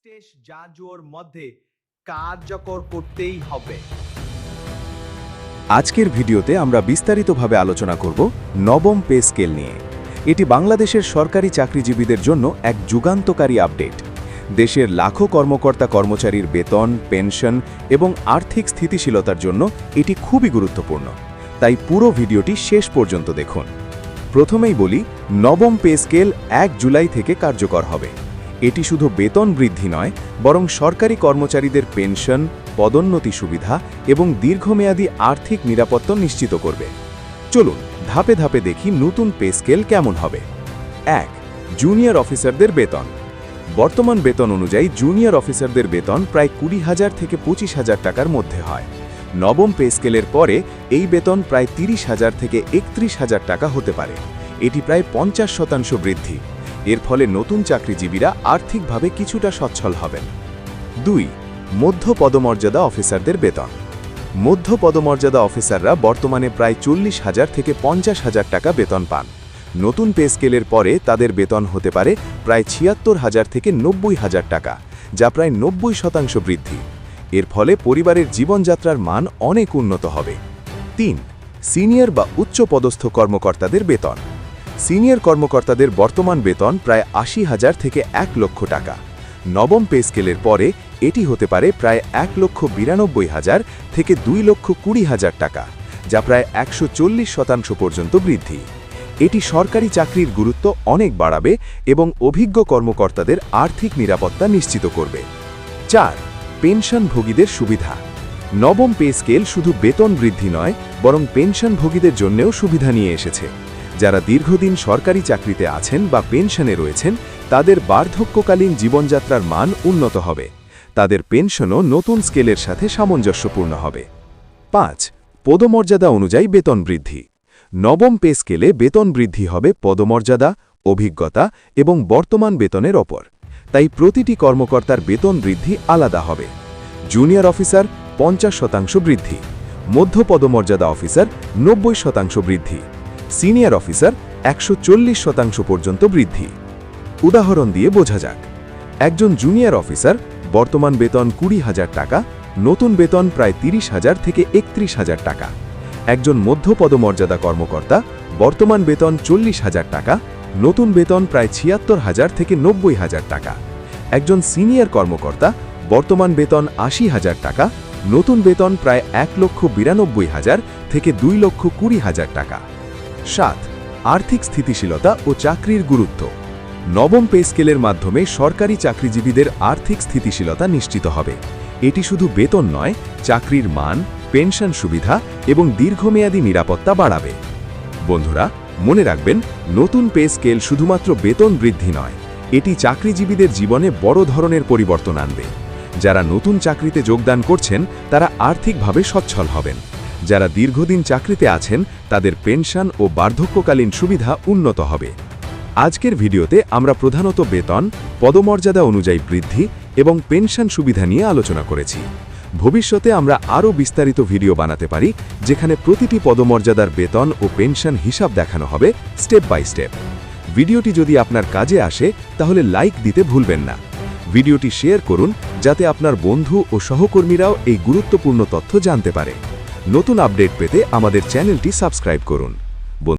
Stage জাজুর মধ্যে কার্যকর করতেই হবে। আজকের ভিডিওতে আমরা বিস্তারিতভাবে আলোচনা করব নবম পে স্কেল নিয়ে। এটি বাংলাদেশের সরকারি চাকরিজীবীদের জন্য এক যুগান্তকারী আপডেট। দেশের লাখো কর্মকর্তা কর্মচারীর বেতন, পেনশন এবং আর্থিক স্থিতিশীলতার জন্য এটি খুবই গুরুত্বপূর্ণ। তাই পুরো ভিডিওটি শেষ পর্যন্ত দেখুন। প্রথমেই বলি, নবম পে স্কেল 1 জুলাই থেকে কার্যকর হবে। এটি শুধু বেতন বৃদ্ধি নয়, বরং সরকারি কর্মচারীদের পেনশন, পদোন্নতি সুবিধা এবং দীর্ঘমেয়াদী আর্থিক নিরাপত্তা নিশ্চিত করবে। চলুন ধাপে ধাপে দেখি নতুন পে স্কেল কেমন হবে। 1. জুনিয়র অফিসারদের বেতন। বর্তমান বেতন অনুযায়ী জুনিয়র অফিসারদের বেতন প্রায় 20,000 থেকে 25,000 টাকার মধ্যে হয়। নবম পে স্কেলের পরে এই বেতন প্রায় 30,000 থেকে 31,000 টাকা হতে পারে। এটি প্রায় 50% বৃদ্ধি। এর ফলে নতুন চাকরিজীবীরা আর্থিকভাবে কিছুটা সচ্ছল হবেন। 2. মধ্য পদমর্যাদা অফিসারদের বেতন। মধ্য পদমর্যাদা অফিসাররা বর্তমানে প্রায় 40,000 থেকে 50,000 টাকা বেতন পান। নতুন পে স্কেলের পরে তাদের বেতন হতে পারে প্রায় 76,000 থেকে 90,000 টাকা, যা প্রায় 90% বৃদ্ধি। এর ফলে পরিবারের জীবনযাত্রার মান অনেক উন্নত হবে। 3. সিনিয়র বা উচ্চ পদস্থ কর্মকর্তাদের বেতন। সিনিয়র কর্মকর্তাদের বর্তমান বেতন প্রায় 80,000 থেকে 1 লক্ষ টাকা। নবম পে স্কেলের পরে এটি হতে পারে প্রায় 1,92,000 থেকে 2,20,000 টাকা, যা প্রায় 140% পর্যন্ত বৃদ্ধি। এটি সরকারি চাকরির গুরুত্ব অনেক বাড়াবে এবং অভিজ্ঞ কর্মকর্তাদের আর্থিক নিরাপত্তা নিশ্চিত করবে। 4. পেনশনভোগীদের সুবিধা। নবম পে স্কেল শুধু বেতন বৃদ্ধি নয়, বরং পেনশনভোগীদের জন্যও সুবিধা নিয়ে এসেছে। যারা দীর্ঘদিন সরকারি চাকরিতে আছেন বা পেনশনে রয়েছেন, তাদের বার্ধক্যকালীন জীবনযাত্রার মান উন্নত হবে। তাদের পেনশনও নতুন স্কেলের সাথে সামঞ্জস্যপূর্ণ হবে। 5. পদমর্যাদা অনুযায়ী বেতন বৃদ্ধি। নবম পে স্কেলে বেতন বৃদ্ধি হবে পদমর্যাদা, অভিজ্ঞতা এবং বর্তমান বেতনের ওপর। তাই প্রতিটি কর্মকর্তার বেতন বৃদ্ধি আলাদা হবে। জুনিয়র অফিসার 50% বৃদ্ধি, মধ্য পদমর্যাদা অফিসার 90% বৃদ্ধি, সিনিয়র অফিসার 140% পর্যন্ত বৃদ্ধি। উদাহরণ দিয়ে বোঝা যাক। একজন জুনিয়র অফিসার বর্তমান বেতন 20,000 টাকা, নতুন বেতন প্রায় 30,000 থেকে 31,000 টাকা। একজন মধ্য পদমর্যাদা কর্মকর্তা বর্তমান বেতন 40,000 টাকা, নতুন বেতন প্রায় 76,000 থেকে 90,000 টাকা। একজন সিনিয়র কর্মকর্তা বর্তমান বেতন 80,000 টাকা, নতুন বেতন প্রায় 1,92,000 থেকে 2,20,000 টাকা। 7. আর্থিক স্থিতিশীলতা ও চাকরির গুরুত্ব। নবম পে স্কেলের মাধ্যমে সরকারি চাকরিজীবীদের আর্থিক স্থিতিশীলতা নিশ্চিত হবে। এটি শুধু বেতন নয়, চাকরির মান, পেনশন সুবিধা এবং দীর্ঘমেয়াদী নিরাপত্তা বাড়াবে। বন্ধুরা, মনে রাখবেন, নতুন পে স্কেল শুধুমাত্র বেতন বৃদ্ধি নয়, এটি চাকরিজীবীদের জীবনে বড় ধরনের পরিবর্তন আনবে। যারা নতুন চাকরিতে যোগদান করছেন, তারা আর্থিকভাবে সচ্ছল হবেন। যারা দীর্ঘদিন চাকরিতে আছেন, তাদের পেনশন ও বার্ধক্যকালীন সুবিধা উন্নত হবে। আজকের ভিডিওতে আমরা প্রধানত বেতন, পদমর্যাদা অনুযায়ী বৃদ্ধি এবং পেনশন সুবিধা নিয়ে আলোচনা করেছি। ভবিষ্যতে আমরা আরও বিস্তারিত ভিডিও বানাতে পারি, যেখানে প্রতিটি পদমর্যাদার বেতন ও পেনশন হিসাব দেখানো হবে স্টেপ বাই স্টেপ। ভিডিওটি যদি আপনার কাজে আসে, তাহলে লাইক দিতে ভুলবেন না। ভিডিওটি শেয়ার করুন, যাতে আপনার বন্ধু ও সহকর্মীরাও এই গুরুত্বপূর্ণ তথ্য জানতে পারে। নতুন আপডেট পেতে আমাদের চ্যানেলটি সাবস্ক্রাইব করুন।